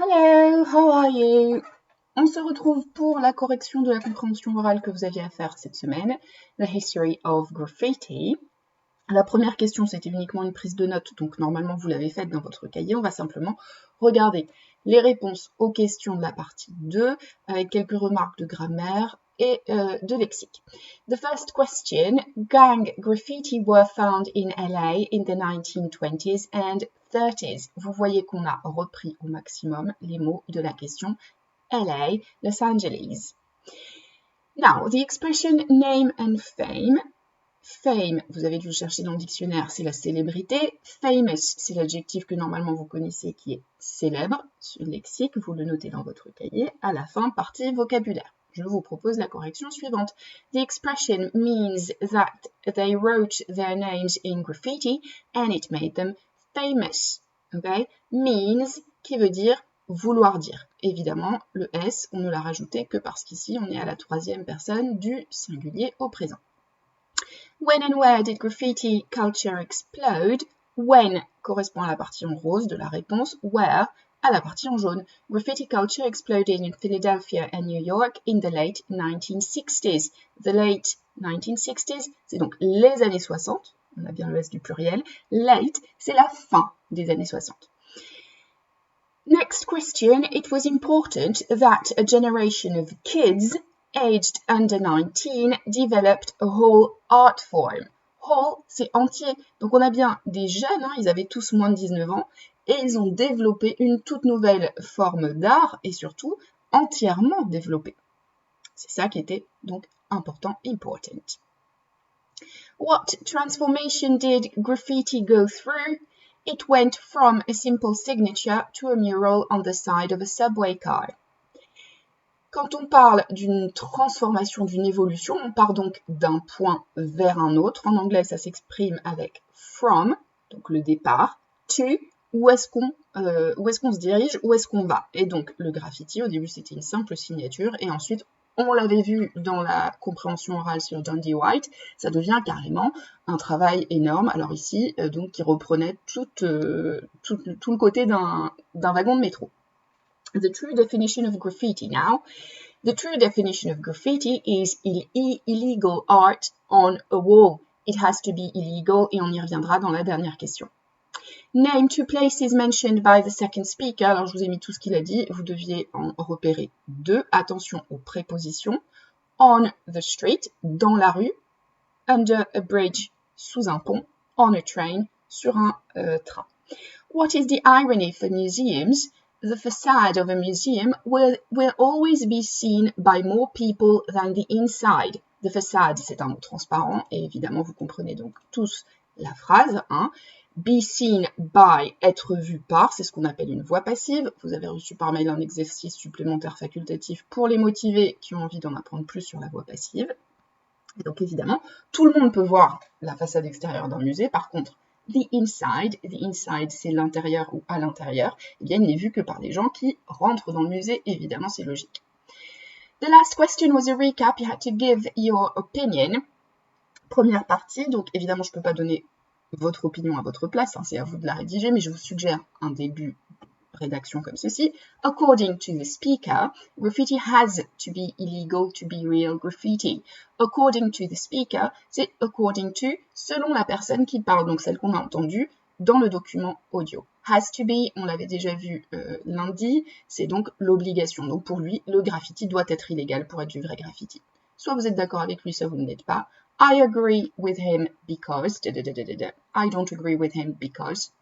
Hello, how are you? On se retrouve pour la correction de la compréhension orale que vous aviez à faire cette semaine, The History of Graffiti. La première question, c'était uniquement une prise de notes, donc normalement vous l'avez faite dans votre cahier. On va simplement regarder les réponses aux questions de la partie 2 avec quelques remarques de grammaire et de lexique. The first question, gang graffiti were found in LA in the 1920s and 30s. Vous voyez qu'on a repris au maximum les mots de la question LA, Los Angeles. Now, the expression name and fame. Fame, vous avez dû le chercher dans le dictionnaire, c'est la célébrité. Famous, c'est l'adjectif que normalement vous connaissez qui est célèbre. Ce lexique, vous le notez dans votre cahier. À la fin, partie vocabulaire. Je vous propose la correction suivante. The expression means that they wrote their names in graffiti and it made them famous. Okay? Means, qui veut dire vouloir dire. Évidemment, le S, on ne l'a rajouté que parce qu'ici, on est à la troisième personne du singulier au présent. When and where did graffiti culture explode? When correspond à la partie en rose de la réponse, where à la partie en jaune. Graffiti culture exploded in Philadelphia and New York in the late 1960s. The late 1960s, c'est donc les années 60, on a bien le S du pluriel. Late, c'est la fin des années 60. Next question, it was important that a generation of kids aged under 19 developed a whole art form. Whole, c'est entier. Donc on a bien des jeunes, ils avaient tous moins de 19 ans, et ils ont développé une toute nouvelle forme d'art, et surtout entièrement développée. C'est ça qui était donc important, important. What transformation did graffiti go through? It went from a simple signature to a mural on the side of a subway car. Quand on parle d'une transformation, d'une évolution, on part donc d'un point vers un autre. En anglais, ça s'exprime avec from, donc le départ, to, où est-ce qu'on se dirige, où est-ce qu'on va. Et donc, le graffiti, au début, c'était une simple signature, et ensuite, on l'avait vu dans la compréhension orale sur Dundee White, ça devient carrément un travail énorme. Alors ici, donc, qui reprenait tout le côté d'un wagon de métro. The true definition of graffiti now. The true definition of graffiti is illegal art on a wall. It has to be illegal, et on y reviendra dans la dernière question. Name two places mentioned by the second speaker. Alors, je vous ai mis tout ce qu'il a dit. Vous deviez en repérer deux. Attention aux prépositions. On the street, dans la rue. Under a bridge, sous un pont. On a train, sur un train. What is the irony for museums? The facade of a museum will always be seen by more people than the inside. The facade, c'est un mot transparent, et évidemment, vous comprenez donc tous la phrase, Be seen by, être vu par, c'est ce qu'on appelle une voix passive. Vous avez reçu par mail un exercice supplémentaire facultatif pour les motivés qui ont envie d'en apprendre plus sur la voix passive. Et donc évidemment, tout le monde peut voir la façade extérieure d'un musée. Par contre, the inside c'est l'intérieur ou à l'intérieur, eh bien il n'est vu que par les gens qui rentrent dans le musée, évidemment c'est logique. The last question was a recap, you had to give your opinion. Première partie, donc évidemment je ne peux pas donner votre opinion à votre place, c'est à vous de la rédiger, mais je vous suggère un début rédaction comme ceci. According to the speaker, graffiti has to be illegal to be real graffiti. According to the speaker, c'est according to, selon la personne qui parle, donc celle qu'on a entendue dans le document audio. Has to be, on l'avait déjà vu lundi, c'est donc l'obligation. Donc pour lui, le graffiti doit être illégal pour être du vrai graffiti. Soit vous êtes d'accord avec lui, soit vous ne l'êtes pas. I agree with him because... I don't agree with him because...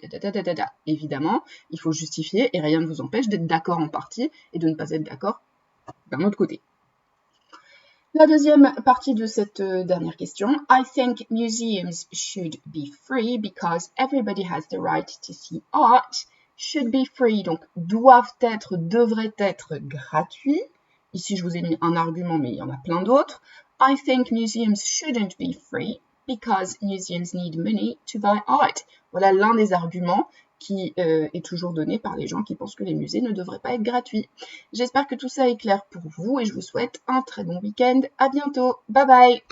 Évidemment, il faut justifier et rien ne vous empêche d'être d'accord en partie et de ne pas être d'accord d'un autre côté. La deuxième partie de cette dernière question. I think museums should be free because everybody has the right to see art. Should be free, donc doivent être, devraient être gratuits. Ici, je vous ai mis un argument, mais il y en a plein d'autres. I think museums shouldn't be free because museums need money to buy art. Voilà l'un des arguments qui est toujours donné par les gens qui pensent que les musées ne devraient pas être gratuits. J'espère que tout ça est clair pour vous et je vous souhaite un très bon week-end. À bientôt. Bye bye.